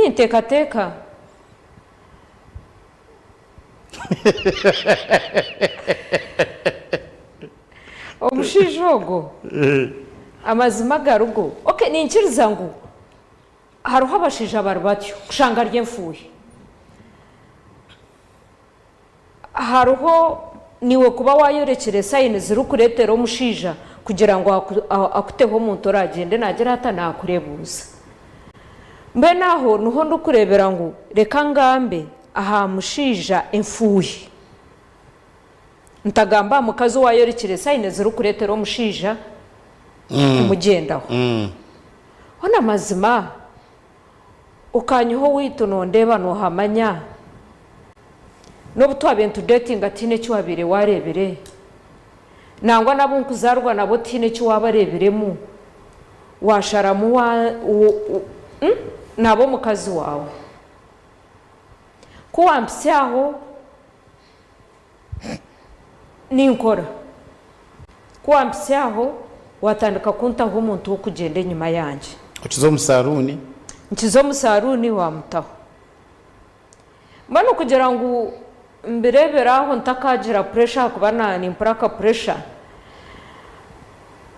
nintekateka omushijogo amazima garugo okay ninkiriza ngu haruho abashija bari batyo kushanga ry'emfuye haruho niwe kuba wayorekere sayini ziri kuretera omushija kugira ngo akuteho omuntu oragende nagera hata nakurebuza mbe naho nuho ndukurebera ngu reka ngambe aha mushija emfuye ntagamba mukazi wayorekere sayini ziri kuretera omushija umugendaho hona mazima ukanyeho witu nondeba nohamanya n'obutwa bintu dating atine cywabire warebere nangwa nabo nkuzarwa nabo tine cywabareberemu washaramu wa nabo mukazi wawe kuwampsyaho ninkora kuwampsyaho watandika kuntaho umuntu wo kugenda nyuma yanje ukizo musaruni nkizo musaruni wamutaho mbano kugira ngo mbireberaho ntakagira pressure kubana ni impraka pressure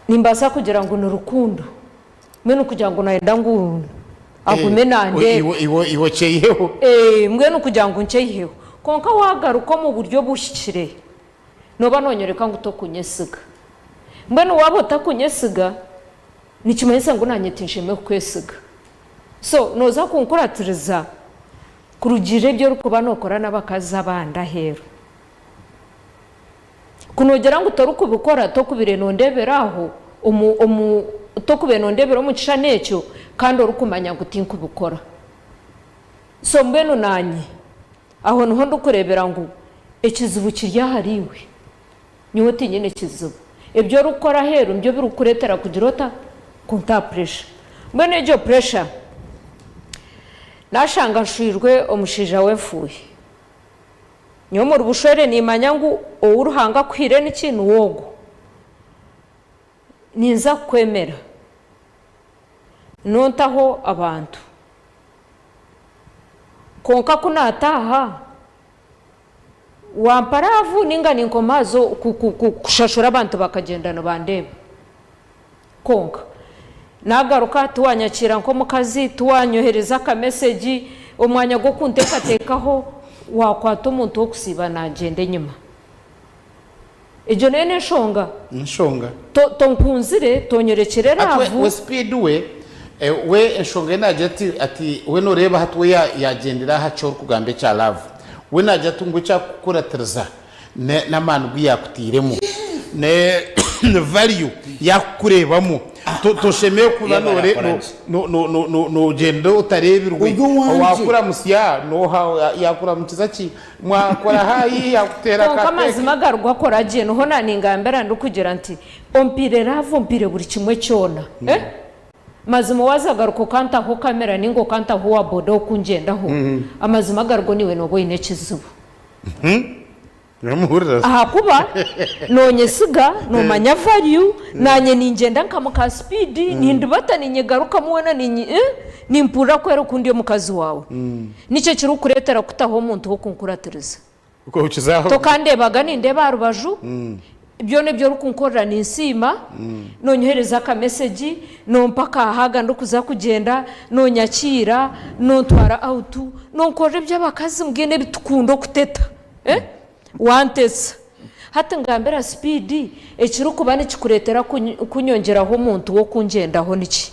nimbasa kugira ngo nurukundo mwene kugira ngo naenda ngo agume nande iwo cheyeho mwene kugira ngo ncheyeho konka wagaruka mu buryo bushikire noba nonyereka ngo tokunyesiga mbene wabo takunyesiga nikimenyesa ngo nanyetinshime kwesiga so noza kunkuratiriza kurugire byo rukuba nokora nabakaza abanda hero kunogera ngo torukubikora tokubire nondeberaho tokubire nondebero mu kisha necyo kandi orukumanya gutinkubikora so mbeno nanye aho nuho ndukurebera ngo ekizibu kirya hariwe niwe tinyene kizibu ebyo rukora hero mbyo birukuretera kugirota kunta pressure mbene ejo pressure nashanga nshirwe omushija wefuye nyo mu rubushore nimanya ngo uruhanga kwire n'ikintu wogo ninza kwemera nontaho abantu konka kunataha wamparavu ninga ninkomazo kushashura abantu bakagendana bandeba konka nagaruka tuwanyakira nko mukazi tuwanyohereza ka message umwanya go kuntekatekaho wakwata umuntu wo kusiba nagende nyuma ejo nene nshonga to nkunzire tonyorekere ravu we speed we nshonga najati ati we no reba hatwe yagendera hacho kugambe cha love we najati ngo cya kukuratiriza na manu yakutiremo ne value yakurebamo toshemeye kunanore no gendo utarebirwe wakura musya no yakura mukiza ki mwakora hayi yakutera ka kamazima garwa kora je no hona ningambera ndukugira nti ompire ravo mpire buri kimwe cyona mazima wazagaruko kanta ho kamera ningo kanta ho wa bodo kunjenda ho amazima gargo niwe no boyine kizubu aha kuba nonyesiga no manya value nanye ningenda nkamuka speed nindubata ninyegaruka muwena nimpura kwero kundi mukazi wawe nice kiru kuretera kutaho umuntu wo kunkuratiriza uko ukizaho to kandebaga nindeba rubaju ibyo ne byo rukunkorera ninsima nonyohereza ka message no mpaka haga ndukuza kugenda nonyakira nontwara out nonkore by'abakazi mbwene bitukundo kuteta wantesa hata ngambera speed ekiru kubane kikuretera kunyongeraho umuntu wo kungendaho niki